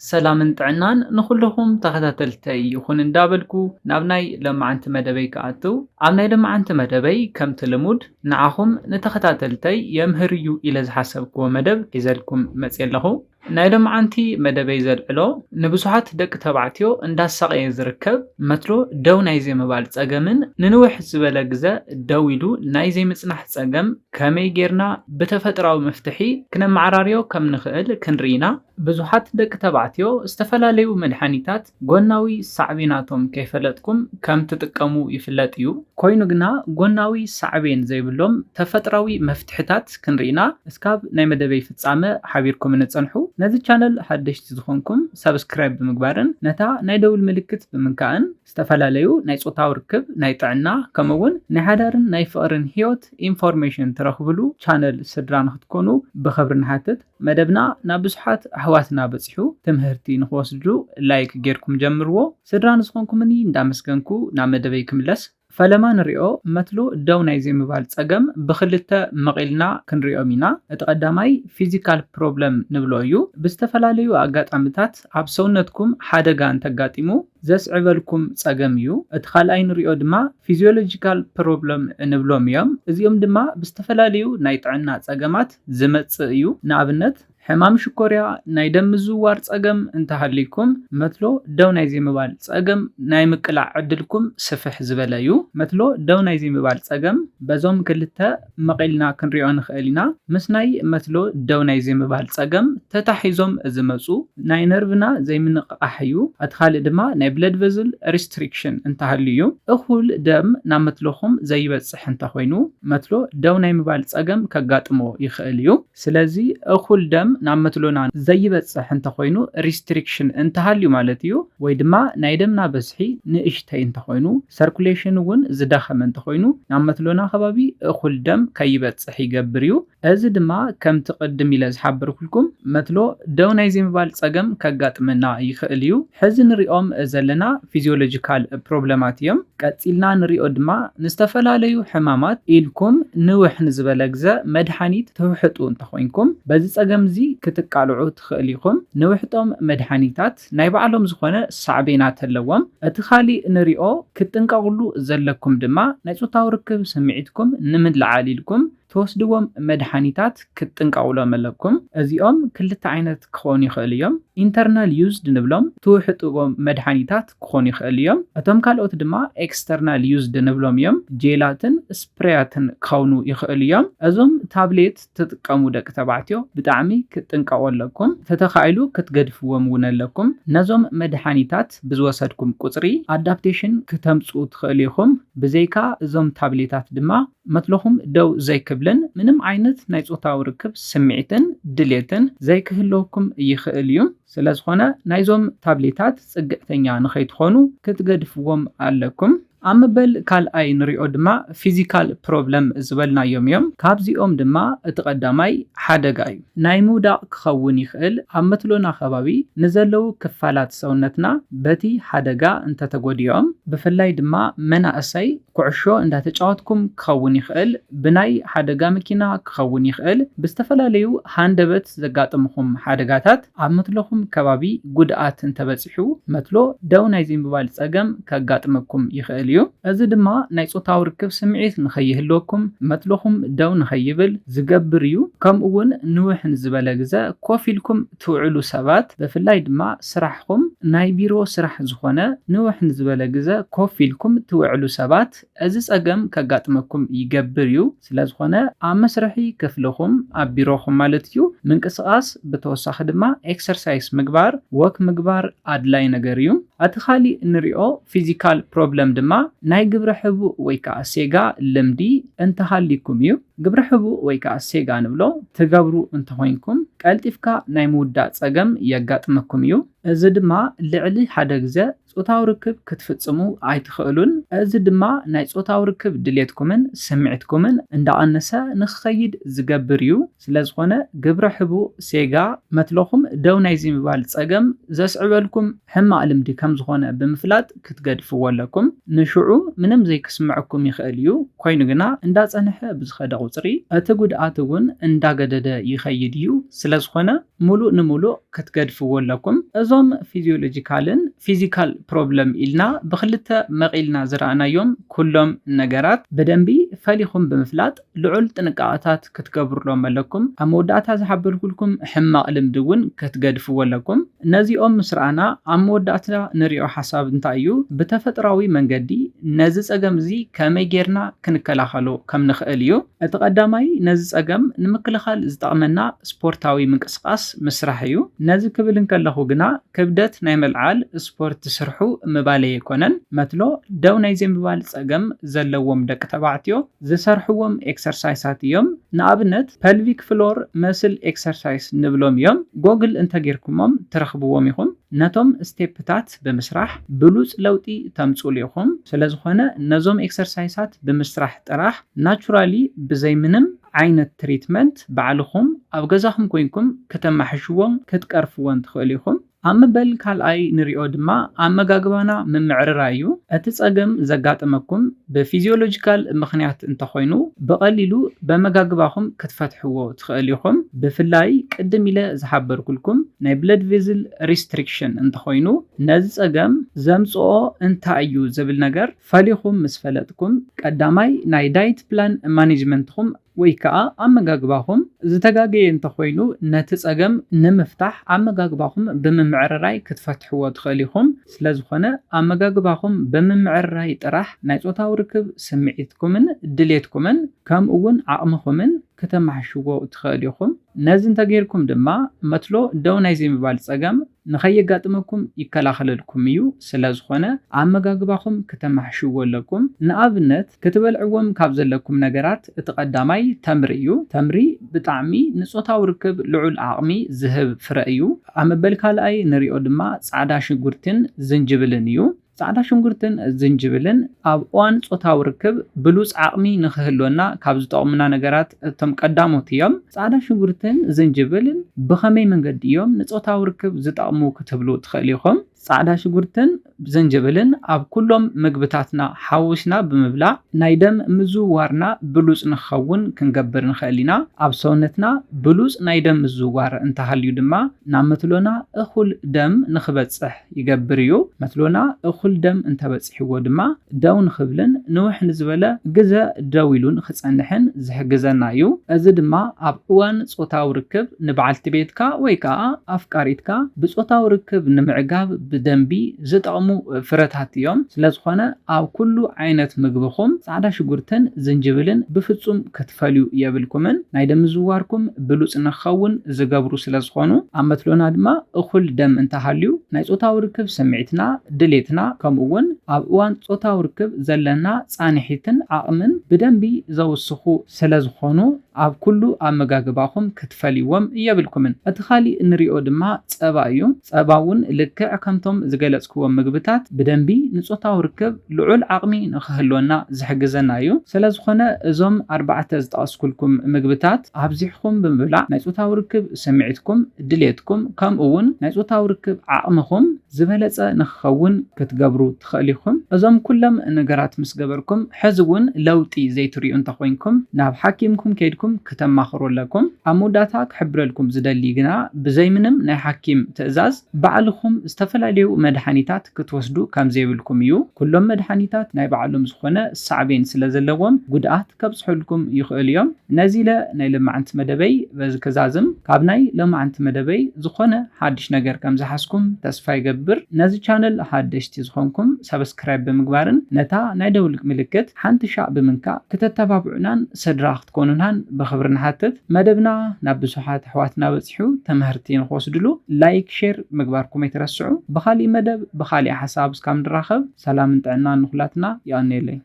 سلام طعنان نخلهم تخاتلتي يخون اندابلكو نابناي لما انت مدبي كاتو عمناي لما انت مدبي كم تلمود نعاهم نتخاتلتي يمهريو الى زحسبكو مدب يزلكم مصيلهو ናይ ሎምዓንቲ መደበይ ዘልዕሎ ንብዙሓት ደቂ ተባዕትዮ እንዳሳቀየ ዝርከብ መትሎ ደው ናይ ዘይምባል ፀገምን ንንውሕ ዝበለ ግዜ ደው ኢሉ ናይ ዘይምፅናሕ ፀገም ከመይ ጌርና ብተፈጥራዊ መፍትሒ ክነማዕራርዮ ከም ንኽእል ክንርኢና ብዙሓት ደቂ ተባዕትዮ ዝተፈላለዩ መድሓኒታት ጎናዊ ሳዕቤናቶም ከይፈለጥኩም ከም ትጥቀሙ ይፍለጥ እዩ ኮይኑ ግና ጎናዊ ሳዕቤን ዘይብሎም ተፈጥራዊ መፍትሕታት ክንርኢና እስካብ ናይ መደበይ ፍጻመ ሓቢርኩም ንፀንሑ ነዚ ቻነል ሓደሽቲ ዝኾንኩም ሰብስክራይብ ብምግባርን ነታ ናይ ደውል ምልክት ብምንካእን ዝተፈላለዩ ናይ ጾታዊ ርክብ ናይ ጥዕና ከምኡውን ናይ ሓዳርን ናይ ፍቅርን ህይወት ኢንፎርሜሽን ትረኽብሉ ቻነል ስድራ ንኽትኮኑ ብኽብሪ ንሓትት መደብና ናብ ብዙሓት ኣሕዋትና በፂሑ ትምህርቲ ንኽወስዱ ላይክ ጌርኩም ጀምርዎ ስድራ ንዝኾንኩምኒ እንዳመስገንኩ ናብ መደበይ ክምለስ ፈለማ ንሪኦ መትሎ ደው ናይ ዘይምባል ፀገም ብክልተ መቂልና ክንሪኦም ኢና እቲ ቀዳማይ ፊዚካል ፕሮብለም ንብሎ እዩ ብዝተፈላለዩ ኣጋጣሚታት ኣብ ሰውነትኩም ሓደጋ እንተጋጢሙ ዘስዕበልኩም ፀገም እዩ እቲ ካልኣይ ንሪኦ ድማ ፊዚዮሎጂካል ፕሮብለም ንብሎም እዮም እዚኦም ድማ ብዝተፈላለዩ ናይ ጥዕና ፀገማት ዝመፅእ እዩ ንኣብነት ሕማም ሽኮርያ ናይ ደም ምዝውዋር ፀገም እንተሃሊኩም መትሎ ደው ናይ ዘይምባል ፀገም ናይ ምቅላዕ ዕድልኩም ስፍሕ ዝበለ እዩ መትሎ ደው ናይ ዘይምባል ፀገም በዞም ክልተ መቂልና ክንሪኦ ንኽእል ኢና ምስ ናይ መትሎ ደው ናይ ዘይምባል ፀገም ተታሒዞም ዝመፁ ናይ ነርቭና ዘይምንቕቃሕ እዩ እቲ ካልእ ድማ ናይ ብለድ ቨዝል ሪስትሪክሽን እንተሃልዩ እዩ እኹል ደም ናብ መትሎኹም ዘይበፅሕ እንተኮይኑ መትሎ ደው ናይ ምባል ፀገም ከጋጥሞ ይኽእል እዩ ስለዚ እኹል ደም ናብ መትሎና ዘይበፅሕ እንተኮይኑ ሪስትሪክሽን እንተሃልዩ ማለት እዩ ወይ ድማ ናይ ደምና በዝሒ ንእሽተይ እንተኮይኑ ሰርኩሌሽን እውን ዝዳኸመ እንተኮይኑ ናብ መትሎና ከባቢ እኹል ደም ከይበፅሕ ይገብር እዩ እዚ ድማ ከምቲ ቅድም ኢለ ዝሓበርኩልኩም መትሎ ደው ናይ ዘይምባል ፀገም ከጋጥመና ይኽእል እዩ ሕዚ ንሪኦም ዘለና ፊዚዮሎጂካል ፕሮብለማት እዮም ቀፂልና ንሪኦ ድማ ንዝተፈላለዩ ሕማማት ኢልኩም ንውሕ ንዝበለ ግዜ መድሓኒት ትውሕጡ እንተኮይንኩም በዚ ፀገም እዚ ክትቃልዑ ትኽእል ኢኹም ንውሕጦም መድሓኒታት ናይ ባዕሎም ዝኾነ ሳዕቤናት ኣለዎም እቲ ካሊእ ንሪኦ ክትጥንቀቕሉ ዘለኩም ድማ ናይ ጾታዊ ርክብ ስምዒትኩም ንምልዓል ኢልኩም ተወስድዎም መድሓኒታት ክትጥንቀቕሎም ኣለኩም እዚኦም ክልተ ዓይነት ክኾኑ ይኽእል እዮም ኢንተርናል ዩዝድ ንብሎም ትውሕጥዎም መድሓኒታት ክኾኑ ይኽእል እዮም እቶም ካልኦት ድማ ኤክስተርናል ዩዝድ ንብሎም እዮም ጄላትን ስፕሬያትን ክኾኑ ይኽእል እዮም እዞም ታብሌት ትጥቀሙ ደቂ ተባዕትዮ ብጣዕሚ ክትጥንቀቑ ኣለኩም ተተኻኢሉ ክትገድፍዎም እውን ኣለኩም ነዞም መድሓኒታት ብዝወሰድኩም ቁፅሪ ኣዳፕቴሽን ክተምፁ ትኽእል ኢኹም ብዘይካ እዞም ታብሌታት ድማ መትለኹም ደው ዘይክብልን ምንም ዓይነት ናይ ጾታዊ ርክብ ስምዒትን ድሌትን ዘይክህልወኩም ይኽእል እዩ ስለዝኾነ ናይዞም ታብሌታት ጽግዕተኛ ንኸይትኾኑ ክትገድፍዎም ኣለኩም ኣብ መበል ካልኣይ ንሪኦ ድማ ፊዚካል ፕሮብለም ዝበልናዮም እዮም ካብዚኦም ድማ እቲ ቀዳማይ ሓደጋ እዩ ናይ ምውዳቕ ክኸውን ይኽእል ኣብ መትሎና ከባቢ ንዘለዉ ክፋላት ሰውነትና በቲ ሓደጋ እንተተጎዲኦም ብፍላይ ድማ መናእሰይ ኩዕሾ እንዳተጫወትኩም ክኸውን ይኽእል ብናይ ሓደጋ መኪና ክኸውን ይኽእል ብዝተፈላለዩ ሃንደበት ዘጋጥምኹም ሓደጋታት ኣብ መትሎኹም ከባቢ ጉድኣት እንተበፂሑ መትሎ ደው ናይ ዘይምባል ፀገም ከጋጥመኩም ይኽእል እዩ እዚ ድማ ናይ ጾታዊ ርክብ ስምዒት ንኸይህልወኩም መትሎኹም ደው ንኸይብል ዝገብር እዩ ከምኡውን ንውሕ ንዝበለ ግዜ ኮፍ ኢልኩም ትውዕሉ ሰባት ብፍላይ ድማ ስራሕኩም ናይ ቢሮ ስራሕ ዝኾነ ንውሕ ንዝበለ ግዜ ኮፍ ኢልኩም ትውዕሉ ሰባት እዚ ፀገም ከጋጥመኩም ይገብር እዩ ስለዝኾነ ኣብ መስርሒ ክፍልኹም ኣብ ቢሮኹም ማለት እዩ ምንቅስቓስ ብተወሳኺ ድማ ኤክሰርሳይዝ ምግባር ወክ ምግባር ኣድላይ ነገር እዩ እቲ ካሊእ ንሪኦ ፊዚካል ፕሮብለም ድማ ናይ ግብረ ሕቡእ ወይ ከዓ ሴጋ ልምዲ እንተሃሊኩም እዩ ግብረ ሕቡእ ወይ ከዓ ሴጋ ንብሎ ትገብሩ እንተኮይንኩም ቀልጢፍካ ናይ ምውዳእ ፀገም የጋጥመኩም እዩ እዚ ድማ ልዕሊ ሓደ ግዜ ጾታዊ ርክብ ክትፍጽሙ ኣይትኽእሉን። እዚ ድማ ናይ ጾታዊ ርክብ ድሌትኩምን ስምዒትኩምን እንዳቐነሰ ንኽኸይድ ዝገብር እዩ። ስለዝኾነ ግብረ ሕቡእ ሴጋ መትለኹም ደው ናይዚ ምባል ጸገም ዘስዕበልኩም ሕማቕ ልምዲ ከም ዝኾነ ብምፍላጥ ክትገድፍዎ ኣለኩም። ንሽዑ ምንም ዘይክስምዐኩም ይኽእል እዩ። ኮይኑ ግና እንዳጸንሐ ብዝኸደ ቁጽሪ እቲ ጉድኣት እውን እንዳገደደ ይኸይድ እዩ። ስለዝኾነ ሙሉእ ንሙሉእ ክትገድፍዎ ኣለኩም። እዞም ፊዚዮሎጂካልን ፊዚካል ፕሮብለም ኢልና ብኽልተ መቂልና ዝረኣናዮም ኩሎም ነገራት ብደንቢ ፈሊኹም ብምፍላጥ ልዑል ጥንቃቐታት ክትገብሩሎም ኣለኩም። ኣብ መወዳእታ ዝሓበልኩልኩም ሕማቕ ልምዲ እውን ክትገድፍዎ ኣለኩም። ነዚኦም ምስ ረኣና ኣብ መወዳእታ ንሪኦ ሓሳብ እንታይ እዩ? ብተፈጥራዊ መንገዲ ነዚ ጸገም እዚ ከመይ ጌርና ክንከላኸሎ ከም ንኽእል እዩ። እቲ ቀዳማይ ነዚ ጸገም ንምክልኻል ዝጠቕመና ስፖርታዊ ምንቅስቓስ ምስራሕ እዩ። ነዚ ክብል እንከለኹ ግና ክብደት ናይ መልዓል ስፖርት ዝስርሑ ምባለ ኣይኮነን። መትሎ ደው ናይ ዘይምባል ጸገም ዘለዎም ደቂ ተባዕትዮ ዝሰርሕዎም ኤክሰርሳይሳት እዮም። ንኣብነት ፐልቪክ ፍሎር መስል ኤክሰርሳይስ ንብሎም እዮም። ጎግል እንተጌርኩሞም ትረኽብዎም ኢኹም። ነቶም ስቴፕታት ብምስራሕ ብሉጽ ለውጢ ተምጽኡ ኢኹም። ስለዝኾነ ነዞም ኤክሰርሳይሳት ብምስራሕ ጥራሕ ናቹራሊ ብዘይ ምንም ዓይነት ትሪትመንት ባዕልኹም ኣብ ገዛኹም ኮይንኩም ከተማሕሽዎም ክትቀርፍዎን ትኽእሉ ኢኹም። ኣብ መበል ካልኣይ ንሪኦ ድማ ኣመጋግባና ምምዕርራይ እዩ። እቲ ጸገም ዘጋጥመኩም ብፊዚዮሎጂካል ምኽንያት እንተኾይኑ ብቐሊሉ በመጋግባኹም ክትፈትሕዎ ትኽእል ኢኹም። ብፍላይ ቅድም ኢለ ዝሓበርኩልኩም ናይ ብለድ ቬዝል ሪስትሪክሽን እንተኾይኑ ነዚ ጸገም ዘምጽኦ እንታይ እዩ ዝብል ነገር ፈሊኹም ምስ ፈለጥኩም ቀዳማይ ናይ ዳይት ፕላን ማኔጅመንትኹም ወይ ከዓ ኣመጋግባኹም ዝተጋገየ እንተኾይኑ ነቲ ጸገም ንምፍታሕ ኣመጋግባኹም ብምምዕርራይ ክትፈትሕዎ ትኽእል ኢኹም። ስለዝኾነ ኣመጋግባኹም ብምምዕርራይ ጥራሕ ናይ ጾታዊ ርክብ ስምዒትኩምን ድሌትኩምን ከምኡ እውን ዓቕምኹምን ከተማሕሽዎ ትኽእል ኢኹም። ነዚ እንተጌርኩም ድማ መትሎ ደው ናይ ዘይምባል ጸገም ንኸየጋጥመኩም ይከላኸለልኩም እዩ። ስለዝኾነ ኣመጋግባኹም ከተማሕሽዎ ኣለኩም። ንኣብነት ክትበልዕዎም ካብ ዘለኩም ነገራት እቲ ቀዳማይ ተምሪ እዩ። ተምሪ ብጣዕሚ ንጾታዊ ርክብ ልዑል ዓቕሚ ዝህብ ፍረ እዩ። ኣብ መበል ካልኣይ ንሪኦ ድማ ጻዕዳ ሽጉርትን ዝንጅብልን እዩ። ጻዕዳ ሽጉርትን ዝንጅብልን ኣብ እዋን ጾታዊ ርክብ ብሉጽ ዓቕሚ ንኽህልወና ካብ ዝጠቕሙና ነገራት እቶም ቀዳሞት እዮም። ጻዕዳ ሽጉርትን ዝንጅብልን ብኸመይ መንገዲ እዮም ንጾታዊ ርክብ ዝጠቕሙ ክትብሉ ትኽእል ኢኹም? ጻዕዳ ሽጉርትን ዝንጅብልን ኣብ ኩሎም ምግብታትና ሓዊስና ብምብላዕ ናይ ደም ምዝውዋርና ብሉጽ ንኽኸውን ክንገብር ንኽእል ኢና። ኣብ ሰውነትና ብሉጽ ናይ ደም ምዝውዋር እንተሃልዩ ድማ ናብ መትሎና እኹል ደም ንኽበጽሕ ይገብር እዩ። መትሎና እኹል ደም እንተበጽሕዎ ድማ ደው ንኽብልን ንውሕ ንዝበለ ግዘ ደው ኢሉን ክጸንሕን ዝሕግዘና እዩ። እዚ ድማ ኣብ እዋን ጾታዊ ርክብ ንበዓልቲ ቤትካ ወይ ከዓ ኣፍቃሪትካ ብጾታዊ ርክብ ንምዕጋብ ብደንቢ ዝጠቕሙ ፍረታት እዮም። ስለዝኾነ ኣብ ኩሉ ዓይነት ምግብኹም ጻዕዳ ሽጉርትን ዝንጅብልን ብፍጹም ክትፈልዩ የብልኩምን። ናይ ደም ምዝውዋርኩም ብሉጽ ንኽኸውን ዝገብሩ ስለዝኾኑ ኣብ መትሎና ድማ እኹል ደም እንተሃልዩ ናይ ጾታዊ ርክብ ስምዒትና ድሌትና ከምኡ እውን ኣብ እዋን ጾታዊ ርክብ ዘለና ጻንሒትን ዓቕምን ብደንቢ ዘውስኹ ስለዝኾኑ ኣብ ኩሉ ኣመጋግባኹም ክትፈልይዎም የብልኩምን። እቲ ካሊእ ንሪኦ ድማ ጸባ እዩ። ጸባ እውን ልክዕ ከምቶም ዝገለጽክዎም ምግብታት ብደንቢ ንጾታዊ ርክብ ልዑል ዓቕሚ ንኽህልወና ዝሕግዘና እዩ። ስለዝኾነ እዞም 4 ዝጠቐስኩልኩም ምግብታት ኣብዚሕኩም ብምብላዕ ናይ ጾታዊ ርክብ ስምዒትኩም ድሌትኩም ከምኡ እውን ናይ ጾታዊ ርክብ ዓቕምኹም ዝበለጸ ንኽኸውን ክትገብሩ ትኽእል ኢኹም። እዞም ኩሎም ነገራት ምስ ገበርኩም ሕዚ እውን ለውጢ ዘይትሪኡ እንተኾይንኩም ናብ ሓኪምኩም ከይድኩም ከተማኽሩ ኣለኩም። ኣብ መወዳእታ ክሕብረልኩም ዝደሊ ግና ብዘይ ምንም ናይ ሓኪም ትእዛዝ ባዕልኹም ዝተፈላለዩ መድሓኒታት ክትወስዱ ከም ዘይብልኩም እዩ። ኩሎም መድሓኒታት ናይ ባዕሎም ዝኾነ ሳዕቤን ስለ ዘለዎም ጉድኣት ከብጽሑልኩም ይኽእል እዮም። ነዚ ኢለ ናይ ልማዓንቲ መደበይ በዚ ክዛዝም ካብ ናይ ልማዓንቲ መደበይ ዝኾነ ሓድሽ ነገር ከም ዝሓስኩም ተስፋ ይገብር። ነዚ ቻነል ሓደሽቲ ዝኾንኩም ሰብስክራይብ ብምግባርን ነታ ናይ ደውል ምልክት ሓንቲ ሻዕ ብምንካእ ክተተባብዑናን ስድራ ክትኮኑናን ብኽብሪ ንሓትት። መደብና ናብ ብዙሓት ኣሕዋትና በፂሑ ትምህርቲ ንኽወስድሉ ላይክ ሼር ምግባርኩም ኣይትረስዑ። ብኻሊእ መደብ ብኻሊእ ሓሳብ እስካብ ንራኸብ ሰላምን ጥዕናን ንኹላትና ይቐኒየለይ።